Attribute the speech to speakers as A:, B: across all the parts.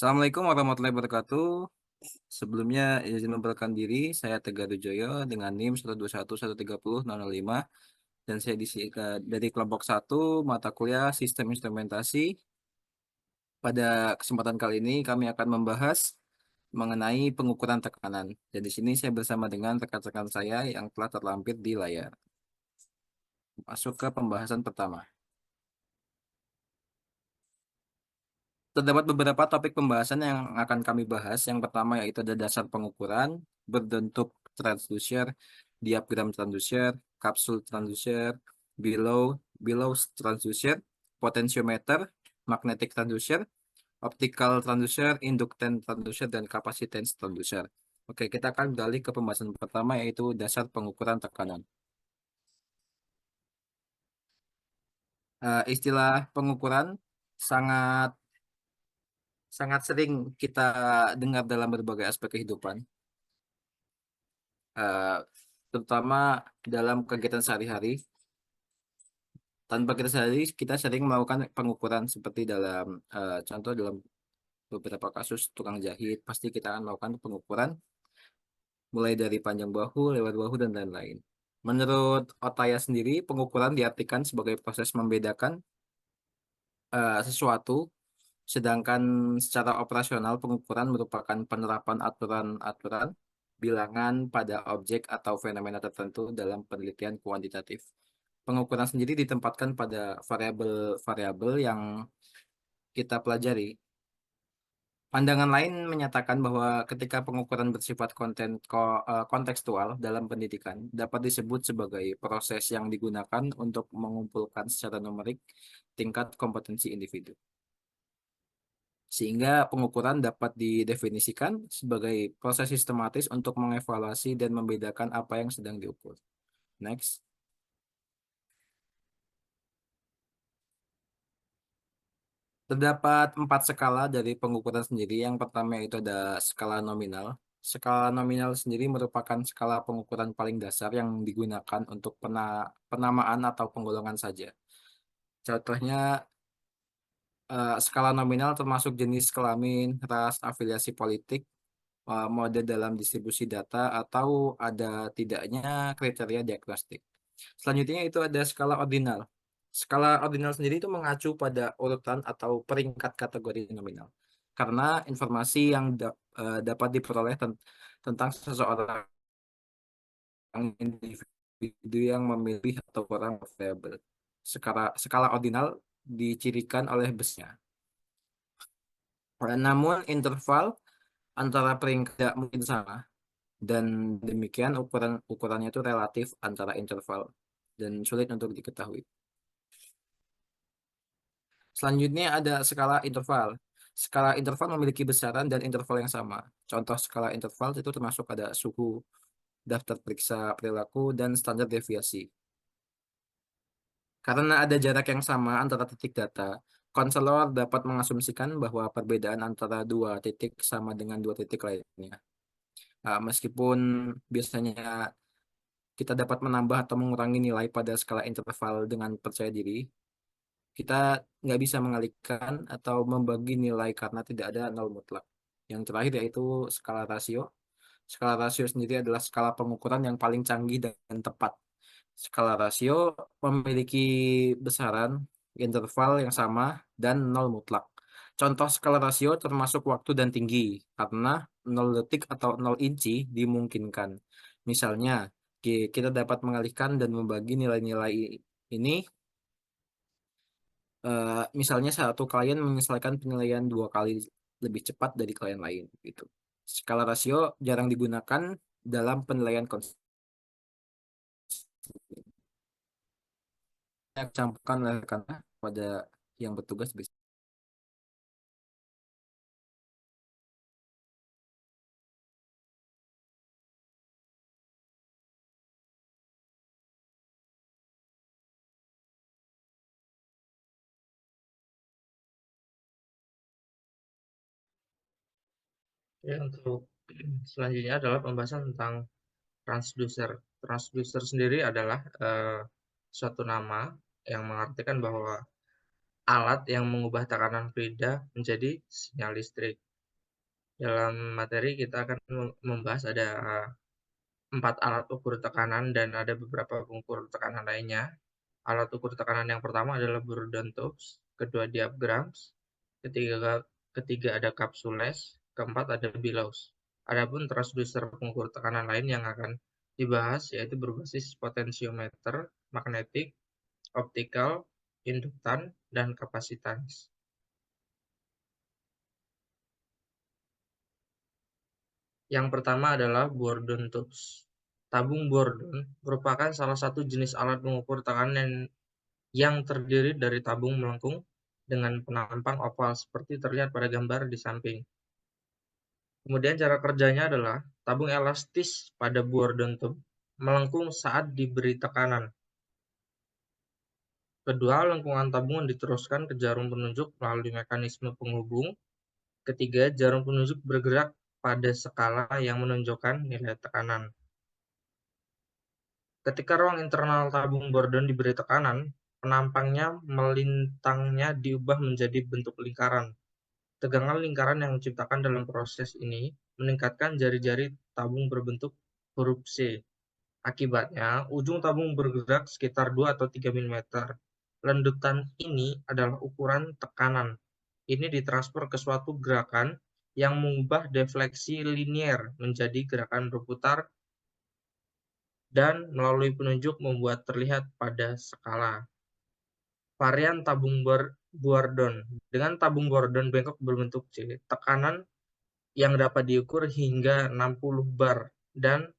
A: Assalamualaikum warahmatullahi wabarakatuh. Sebelumnya izin memperkenalkan diri, saya Tegar Dujoyo dengan NIM 121130005 dan saya dari kelompok satu mata kuliah Sistem Instrumentasi. Pada kesempatan kali ini kami akan membahas mengenai pengukuran tekanan. Dan di sini saya bersama dengan rekan-rekan saya yang telah terlampir di layar. Masuk ke pembahasan pertama. Terdapat beberapa topik pembahasan yang akan kami bahas. Yang pertama yaitu ada dasar pengukuran, berbentuk transducer, diagram transducer, kapsul transducer, below transducer, potentiometer, magnetic transducer, optical transducer, inductance transducer, dan capacitance transducer. Oke, kita akan beralih ke pembahasan pertama yaitu dasar pengukuran tekanan. Istilah pengukuran sangat sangat sering kita dengar dalam berbagai aspek kehidupan, eh, terutama dalam kegiatan sehari-hari. Tanpa kita sadari, kita sering melakukan pengukuran seperti dalam contoh dalam beberapa kasus tukang jahit, pasti kita akan melakukan pengukuran mulai dari panjang bahu, lebar bahu, dan lain-lain. Menurut Otaya sendiri, pengukuran diartikan sebagai proses membedakan sesuatu. Sedangkan secara operasional pengukuran merupakan penerapan aturan-aturan bilangan pada objek atau fenomena tertentu dalam penelitian kuantitatif. Pengukuran sendiri ditempatkan pada variabel-variabel yang kita pelajari. Pandangan lain menyatakan bahwa ketika pengukuran bersifat kontekstual dalam pendidikan dapat disebut sebagai proses yang digunakan untuk mengumpulkan secara numerik tingkat kompetensi individu. Sehingga pengukuran dapat didefinisikan sebagai proses sistematis untuk mengevaluasi dan membedakan apa yang sedang diukur. Next. Terdapat 4 skala dari pengukuran sendiri. Yang pertama itu ada skala nominal. Skala nominal sendiri merupakan skala pengukuran paling dasar yang digunakan untuk penamaan atau penggolongan saja. Contohnya, skala nominal termasuk jenis kelamin, ras, afiliasi politik, mode dalam distribusi data, atau ada tidaknya kriteria diagnostik. Selanjutnya itu ada skala ordinal. Skala ordinal sendiri itu mengacu pada urutan atau peringkat kategori nominal. Karena informasi yang dapat diperoleh tentang seseorang individu yang memilih atau kurang variabel. Skala ordinal dicirikan oleh busnya. Namun interval antara peringkat tidak mungkin sama dan demikian ukurannya itu relatif antara interval dan sulit untuk diketahui. Selanjutnya ada skala interval. Skala interval memiliki besaran dan interval yang sama. Contoh skala interval itu termasuk ada suhu, daftar periksa perilaku, dan standar deviasi. Karena ada jarak yang sama antara titik data, konselor dapat mengasumsikan bahwa perbedaan antara dua titik sama dengan dua titik lainnya. Meskipun biasanya kita dapat menambah atau mengurangi nilai pada skala interval dengan percaya diri, kita nggak bisa mengalihkan atau membagi nilai karena tidak ada nol mutlak. Yang terakhir yaitu skala rasio. Skala rasio sendiri adalah skala pengukuran yang paling canggih dan tepat. Skala rasio memiliki besaran, interval yang sama, dan nol mutlak. Contoh skala rasio termasuk waktu dan tinggi, karena 0 detik atau 0 inci dimungkinkan. Misalnya, kita dapat mengalihkan dan membagi nilai-nilai ini. Misalnya satu klien menyelesaikan penilaian 2 kali lebih cepat dari klien lain, gitu. Skala rasio jarang digunakan dalam penilaian konsisten. Campurkan oleh karena pada yang bertugas bisa.
B: Ya, untuk selanjutnya adalah pembahasan tentang transducer. Transducer sendiri adalah suatu nama yang mengartikan bahwa alat yang mengubah tekanan fluida menjadi sinyal listrik. Dalam materi kita akan membahas ada 4 alat ukur tekanan dan ada beberapa pengukur tekanan lainnya. Alat ukur tekanan yang pertama adalah Bourdon tubes, kedua diaphragms, ketiga ketiga ada kapsules, keempat ada bellows. Adapun transducer pengukur tekanan lain yang akan dibahas yaitu berbasis potensiometer, magnetik, optikal, induktan, dan kapasitans. Yang pertama adalah Bourdon tubes. Tabung Bourdon merupakan salah satu jenis alat pengukur tekanan yang terdiri dari tabung melengkung dengan penampang oval seperti terlihat pada gambar di samping. Kemudian cara kerjanya adalah tabung elastis pada Bourdon tube melengkung saat diberi tekanan. Kedua, lengkungan tabung diteruskan ke jarum penunjuk melalui mekanisme penghubung. Ketiga, jarum penunjuk bergerak pada skala yang menunjukkan nilai tekanan. Ketika ruang internal tabung Bourdon diberi tekanan, penampangnya melintangnya diubah menjadi bentuk lingkaran. Tegangan lingkaran yang diciptakan dalam proses ini meningkatkan jari-jari tabung berbentuk huruf C. Akibatnya, ujung tabung bergerak sekitar 2 atau 3 mm. Lendutan ini adalah ukuran tekanan. Ini ditransfer ke suatu gerakan yang mengubah defleksi linier menjadi gerakan berputar dan melalui penunjuk membuat terlihat pada skala. Varian tabung Bourdon. Dengan tabung Bourdon bengkok berbentuk C, tekanan yang dapat diukur hingga 60 bar dan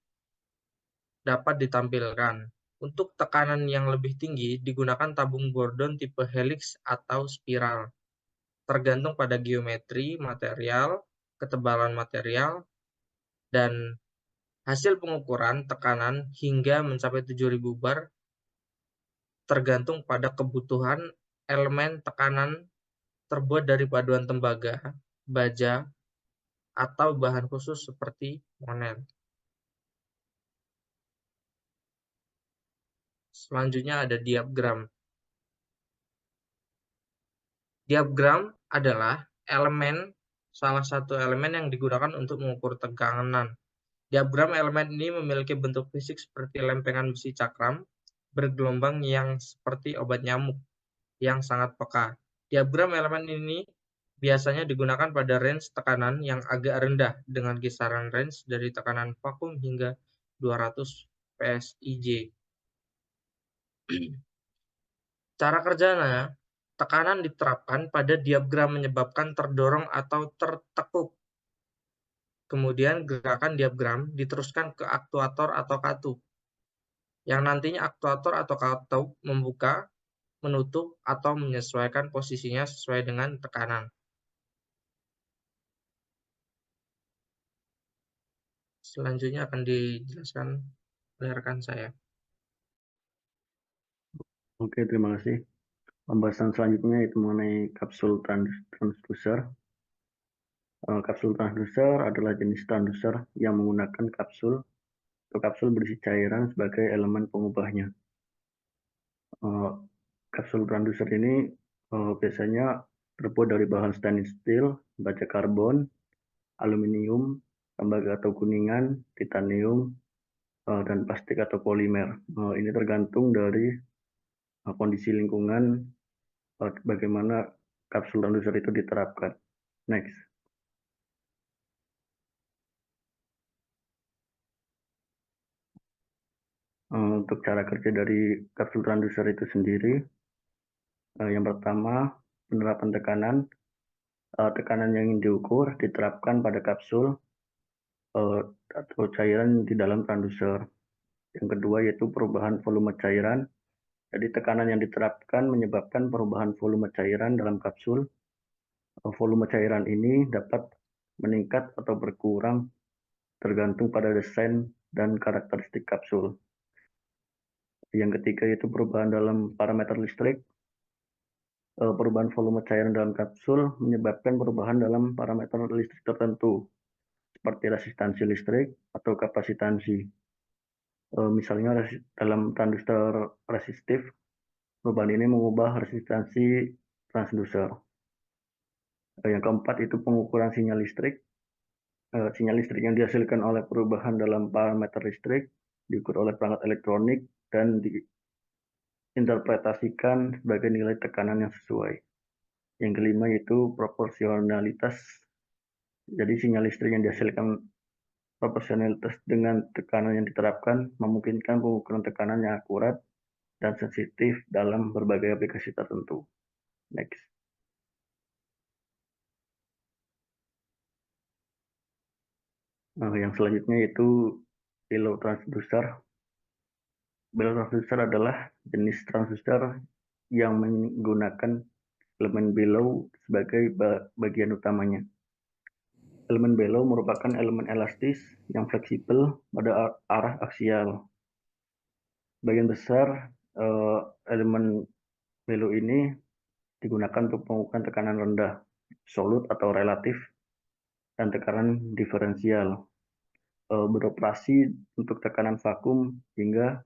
B: dapat ditampilkan. Untuk tekanan yang lebih tinggi digunakan tabung Bourdon tipe helix atau spiral, tergantung pada geometri material, ketebalan material, dan hasil pengukuran tekanan hingga mencapai 7.000 bar tergantung pada kebutuhan elemen tekanan terbuat dari paduan tembaga, baja, atau bahan khusus seperti monet. Selanjutnya ada diaphragm. Diaphragm adalah salah satu elemen yang digunakan untuk mengukur tekanan. Diaphragm elemen ini memiliki bentuk fisik seperti lempengan besi cakram bergelombang yang seperti obat nyamuk yang sangat peka. Diaphragm elemen ini biasanya digunakan pada range tekanan yang agak rendah dengan kisaran range dari tekanan vakum hingga 200 PSIJ. Cara kerjanya, tekanan diterapkan pada diaphragm menyebabkan terdorong atau tertekuk. Kemudian gerakan diaphragm diteruskan ke aktuator atau katup, yang nantinya aktuator atau katup membuka, menutup, atau menyesuaikan posisinya sesuai dengan tekanan. Selanjutnya akan dijelaskan oleh rekan saya.
C: Oke, terima kasih. Pembahasan selanjutnya itu mengenai kapsul transducer. Kapsul transducer adalah jenis transducer yang menggunakan kapsul atau kapsul berisi cairan sebagai elemen pengubahnya. Kapsul transducer ini biasanya terbuat dari bahan stainless steel, baja karbon, aluminium, tembaga atau kuningan, titanium, dan plastik atau polimer. Ini tergantung dari kondisi lingkungan bagaimana kapsul transducer itu diterapkan. Next. Untuk cara kerja dari kapsul transducer itu sendiri, yang pertama penerapan tekanan. Tekanan yang ingin diukur diterapkan pada kapsul atau cairan di dalam transducer. Yang kedua yaitu perubahan volume cairan. Jadi tekanan yang diterapkan menyebabkan perubahan volume cairan dalam kapsul. Volume cairan ini dapat meningkat atau berkurang tergantung pada desain dan karakteristik kapsul. Yang ketiga yaitu perubahan dalam parameter listrik. Perubahan volume cairan dalam kapsul menyebabkan perubahan dalam parameter listrik tertentu, seperti resistansi listrik atau kapasitansi. Misalnya dalam transducer resistif, perubahan ini mengubah resistansi transducer. Yang keempat itu pengukuran sinyal listrik. Sinyal listrik yang dihasilkan oleh perubahan dalam parameter listrik diukur oleh perangkat elektronik dan diinterpretasikan sebagai nilai tekanan yang sesuai. Yang kelima yaitu proporsionalitas. Jadi sinyal listrik yang dihasilkan proporsionalitas dengan tekanan yang diterapkan memungkinkan pengukuran tekanan yang akurat dan sensitif dalam berbagai aplikasi tertentu. Next. Yang selanjutnya yaitu below transducer. Below transducer adalah jenis transducer yang menggunakan elemen below sebagai bagian utamanya. Elemen below merupakan elemen elastis yang fleksibel pada arah aksial. Bagian besar elemen below ini digunakan untuk pengukuran tekanan rendah, absolut atau relatif, dan tekanan diferensial. Beroperasi untuk tekanan vakum hingga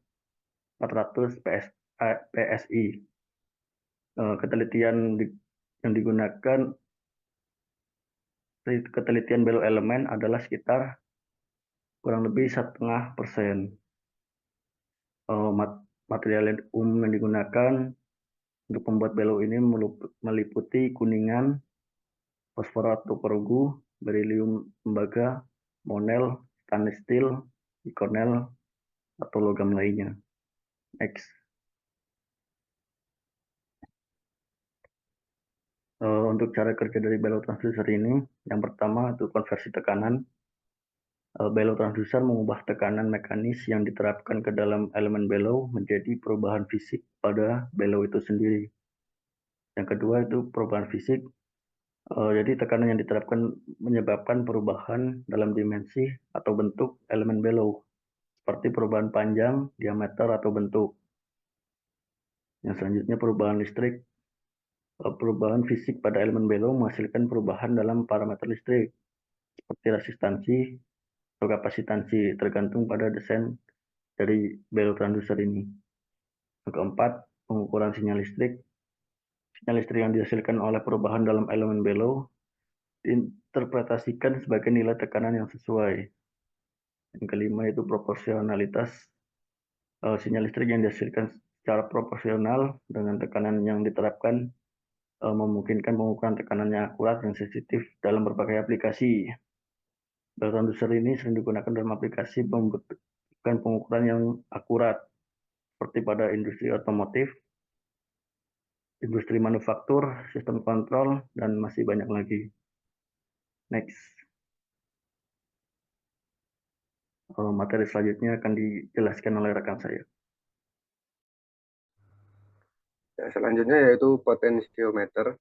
C: 400 PSI. Ketelitian yang digunakan, ketelitian below elemen adalah sekitar kurang lebih 0,5%. Material umum yang digunakan untuk membuat below ini meliputi kuningan, fosfor atau perunggu, berilium tembaga, monel, stainless steel, ikonel, atau logam lainnya. Next. Untuk cara kerja dari below transducer ini, yang pertama itu konversi tekanan. Below transducer mengubah tekanan mekanis yang diterapkan ke dalam elemen below menjadi perubahan fisik pada below itu sendiri. Yang kedua itu perubahan fisik. Jadi tekanan yang diterapkan menyebabkan perubahan dalam dimensi atau bentuk elemen below, seperti perubahan panjang, diameter, atau bentuk. Yang selanjutnya perubahan listrik. Perubahan fisik pada elemen below menghasilkan perubahan dalam parameter listrik, seperti resistansi atau kapasitansi, tergantung pada desain dari below transducer ini. Yang keempat, pengukuran sinyal listrik. Sinyal listrik yang dihasilkan oleh perubahan dalam elemen below diinterpretasikan sebagai nilai tekanan yang sesuai. Yang kelima itu proporsionalitas. Sinyal listrik yang dihasilkan secara proporsional dengan tekanan yang diterapkan memungkinkan pengukuran tekanan yang akurat dan sensitif dalam berbagai aplikasi. Below transducer ini sering digunakan dalam aplikasi membutuhkan pengukuran yang akurat, seperti pada industri otomotif, industri manufaktur, sistem kontrol, dan masih banyak lagi. Next. Materi selanjutnya akan dijelaskan oleh rekan saya.
D: Ya, selanjutnya yaitu potensiometer.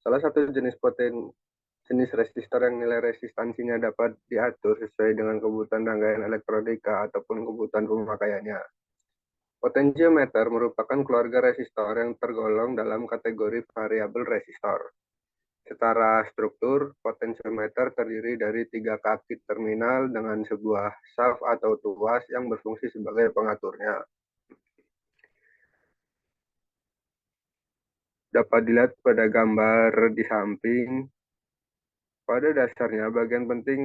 D: Salah satu jenis resistor yang nilai resistansinya dapat diatur sesuai dengan kebutuhan rangkaian elektronika ataupun kebutuhan pemakaiannya. Potensiometer merupakan keluarga resistor yang tergolong dalam kategori variabel resistor. Secara struktur, potensiometer terdiri dari 3 kaki terminal dengan sebuah shaft atau tuas yang berfungsi sebagai pengaturnya. Dapat dilihat pada gambar di samping. Pada dasarnya, bagian penting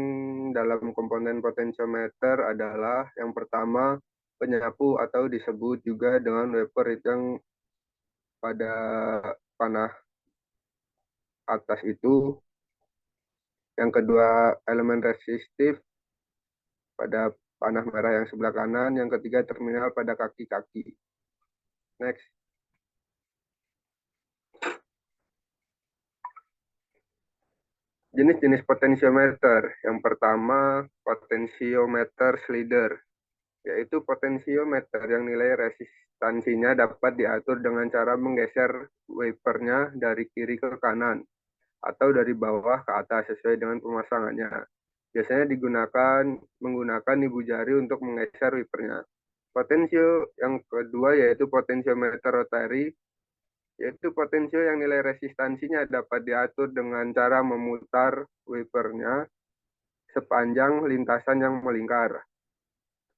D: dalam komponen potensiometer adalah yang pertama, penyapu atau disebut juga dengan wiper yang pada panah atas itu. Yang kedua, elemen resistif pada panah merah yang sebelah kanan. Yang ketiga, terminal pada kaki-kaki. Next. Jenis-jenis potensiometer. Yang pertama, potensiometer slider, yaitu potensiometer yang nilai resistansinya dapat diatur dengan cara menggeser wipernya dari kiri ke kanan atau dari bawah ke atas sesuai dengan pemasangannya. Biasanya menggunakan ibu jari untuk menggeser wipernya. Potensio yang kedua yaitu potensiometer rotary, yaitu potensio yang nilai resistansinya dapat diatur dengan cara memutar wipernya sepanjang lintasan yang melingkar.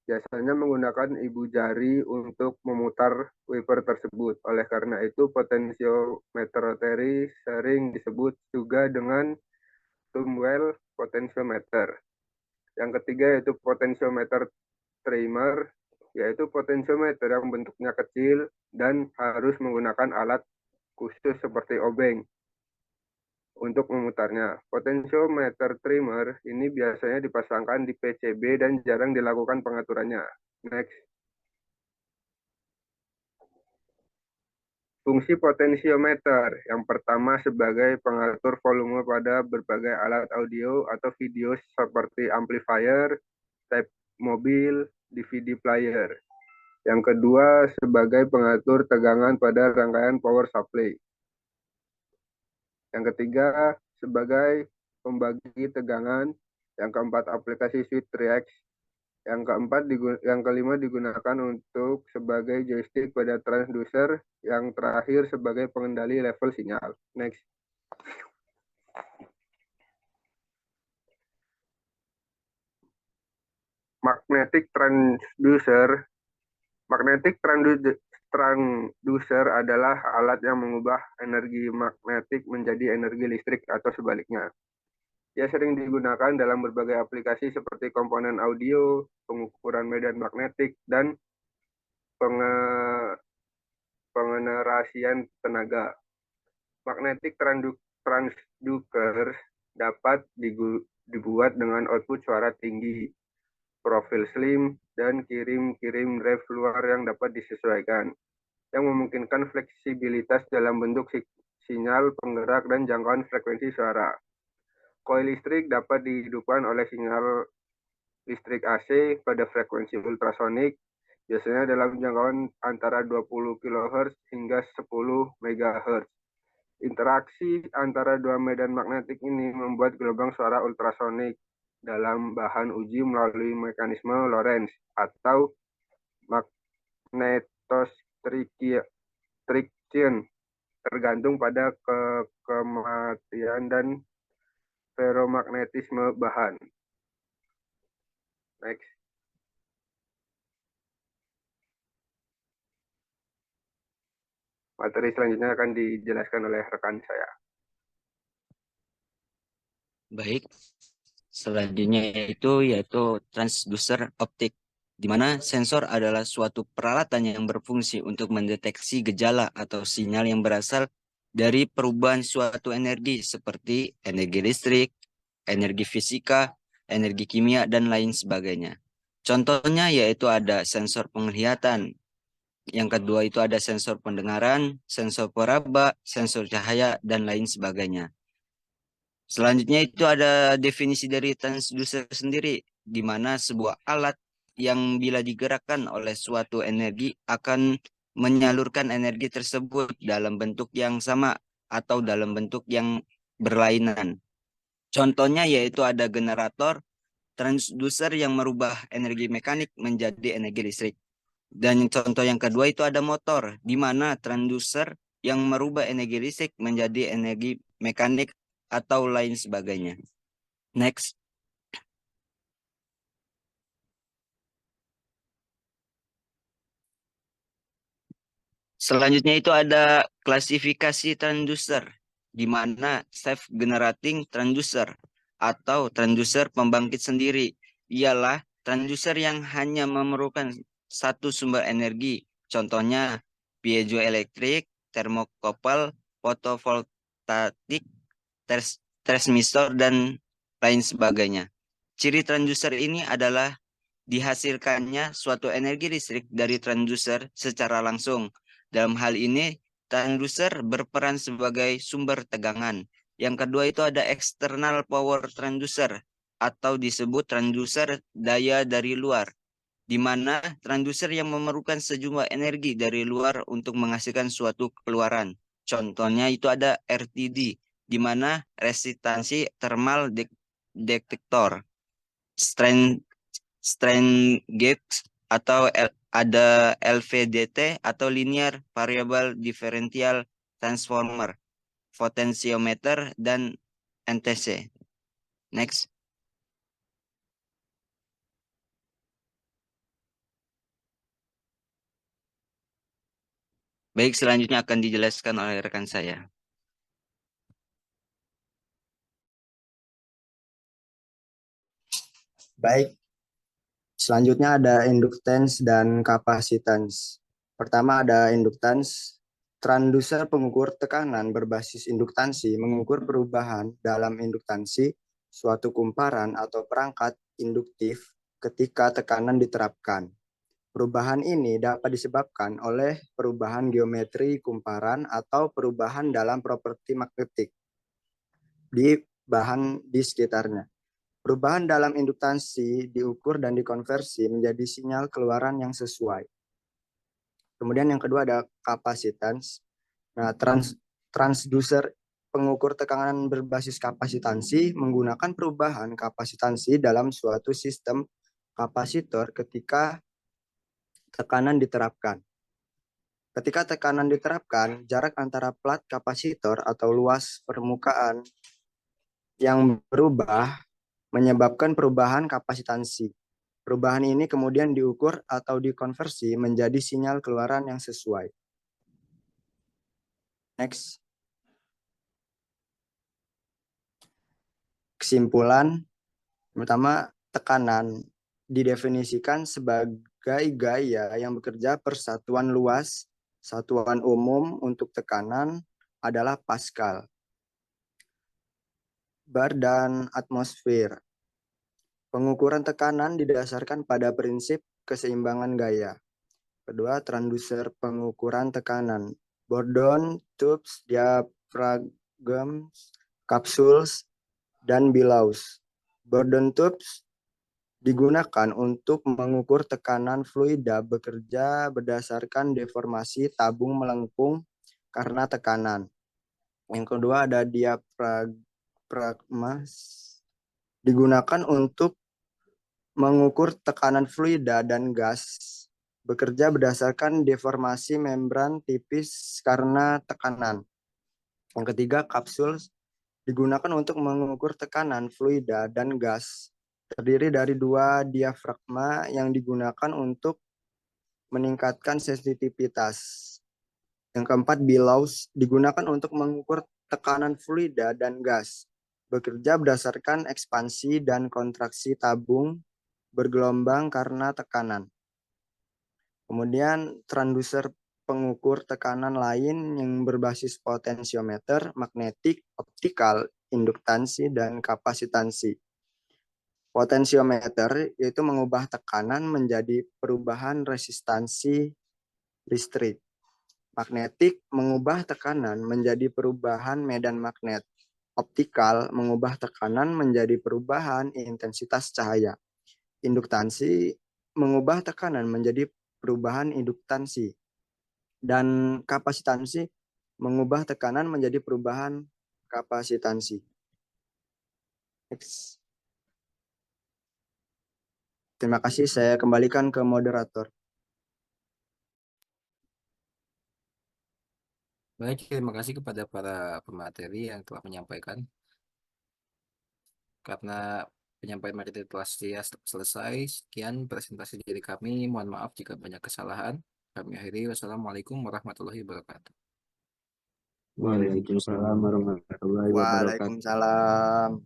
D: Biasanya menggunakan ibu jari untuk memutar wiper tersebut. Oleh karena itu, potensiometer rotary sering disebut juga dengan thumb well potentiometer. Yang ketiga yaitu potentiometer trimmer, yaitu potentiometer yang bentuknya kecil dan harus menggunakan alat khusus seperti obeng untuk memutarnya. Potentiometer trimmer ini biasanya dipasangkan di PCB dan jarang dilakukan pengaturannya. Next. Fungsi potensiometer yang pertama sebagai pengatur volume pada berbagai alat audio atau video seperti amplifier, tape mobil, DVD player. Yang kedua sebagai pengatur tegangan pada rangkaian power supply. Yang ketiga sebagai pembagi tegangan. Yang keempat aplikasi switch react. Yang kelima digunakan untuk sebagai joystick pada transducer. Yang terakhir sebagai pengendali level sinyal. Next. Magnetic transducer. Magnetic transducer adalah alat yang mengubah energi magnetik menjadi energi listrik atau sebaliknya. Ia sering digunakan dalam berbagai aplikasi seperti komponen audio, pengukuran medan magnetik, dan pengenerasian tenaga. Magnetic transducers dapat dibuat dengan output suara tinggi, profil slim, dan kirim-kirim drive luar yang dapat disesuaikan, yang memungkinkan fleksibilitas dalam bentuk sinyal penggerak dan jangkauan frekuensi suara. Koil listrik dapat dihidupkan oleh sinyal listrik AC pada frekuensi ultrasonik, biasanya dalam jangkauan antara 20 kHz hingga 10 MHz. Interaksi antara dua medan magnetik ini membuat gelombang suara ultrasonik dalam bahan uji melalui mekanisme Lorentz atau magnetostriction, tergantung pada kematian dan feromagnetisme bahan. Next. Materi selanjutnya akan dijelaskan oleh rekan saya.
E: Baik, selanjutnya yaitu transducer optik, di mana sensor adalah suatu peralatan yang berfungsi untuk mendeteksi gejala atau sinyal yang berasal dari perubahan suatu energi seperti energi listrik, energi fisika, energi kimia, dan lain sebagainya. Contohnya yaitu ada sensor penglihatan, yang kedua itu ada sensor pendengaran, sensor peraba, sensor cahaya, dan lain sebagainya. Selanjutnya itu ada definisi dari transducer sendiri, di mana sebuah alat yang bila digerakkan oleh suatu energi akan menyalurkan energi tersebut dalam bentuk yang sama atau dalam bentuk yang berlainan. Contohnya yaitu ada generator transducer yang merubah energi mekanik menjadi energi listrik. Dan contoh yang kedua itu ada motor, di mana transducer yang merubah energi listrik menjadi energi mekanik atau lain sebagainya. Next. Selanjutnya itu ada klasifikasi transducer, di mana self-generating transducer atau transducer pembangkit sendiri ialah transducer yang hanya memerlukan satu sumber energi. Contohnya piezoelektrik, termokopel, fotovoltaik, transistor, dan lain sebagainya. Ciri transducer ini adalah dihasilkannya suatu energi listrik dari transducer secara langsung. Dalam hal ini, transducer berperan sebagai sumber tegangan. Yang kedua itu ada external power transducer atau disebut transducer daya dari luar, di mana transducer yang memerlukan sejumlah energi dari luar untuk menghasilkan suatu keluaran. Contohnya itu ada RTD, di mana resistansi thermal detektor, strain gauge, atau ada LVDT atau linear variable differential transformer, potentiometer, dan NTC. Next. Baik, selanjutnya akan dijelaskan oleh rekan saya.
F: Baik, selanjutnya ada induktans dan kapasitans. Pertama ada induktans. Transducer pengukur tekanan berbasis induktansi mengukur perubahan dalam induktansi suatu kumparan atau perangkat induktif ketika tekanan diterapkan. Perubahan ini dapat disebabkan oleh perubahan geometri kumparan atau perubahan dalam properti magnetik di bahan di sekitarnya. Perubahan dalam induktansi diukur dan dikonversi menjadi sinyal keluaran yang sesuai. Kemudian yang kedua ada kapasitans. Nah, transducer pengukur tekanan berbasis kapasitansi menggunakan perubahan kapasitansi dalam suatu sistem kapasitor ketika tekanan diterapkan. Ketika tekanan diterapkan, jarak antara plat kapasitor atau luas permukaan yang berubah menyebabkan perubahan kapasitansi. Perubahan ini kemudian diukur atau dikonversi menjadi sinyal keluaran yang sesuai. Next. Kesimpulan, pertama, tekanan didefinisikan sebagai gaya yang bekerja per satuan luas. Satuan umum untuk tekanan adalah Pascal. Bar dan atmosfer. Pengukuran tekanan didasarkan pada prinsip keseimbangan gaya. Kedua, transducer pengukuran tekanan. Bourdon, tubes, diaphragms, capsules, dan billows. Bourdon tubes digunakan untuk mengukur tekanan fluida bekerja berdasarkan deformasi tabung melengkung karena tekanan. Yang kedua ada diaphragmas digunakan untuk mengukur tekanan fluida dan gas bekerja berdasarkan deformasi membran tipis karena tekanan. Yang ketiga, kapsul digunakan untuk mengukur tekanan fluida dan gas. Terdiri dari dua diafragma yang digunakan untuk meningkatkan sensitivitas. Yang keempat, billows digunakan untuk mengukur tekanan fluida dan gas. Bekerja berdasarkan ekspansi dan kontraksi tabung bergelombang karena tekanan. Kemudian transducer pengukur tekanan lain yang berbasis potensiometer, magnetik, optikal, induktansi, dan kapasitansi. Potensiometer yaitu mengubah tekanan menjadi perubahan resistansi listrik. Magnetik mengubah tekanan menjadi perubahan medan magnet. Optikal mengubah tekanan menjadi perubahan intensitas cahaya. Induktansi mengubah tekanan menjadi perubahan induktansi. Dan kapasitansi mengubah tekanan menjadi perubahan kapasitansi. Next. Terima kasih, saya kembalikan ke moderator.
A: Baik, terima kasih kepada para pemateri yang telah menyampaikan. Karena penyampaian materi telah selesai, sekian presentasi dari kami. Mohon maaf jika banyak kesalahan. Kami akhiri. Wassalamualaikum warahmatullahi wabarakatuh.
C: Waalaikumsalam warahmatullahi wabarakatuh.
F: Waalaikumsalam.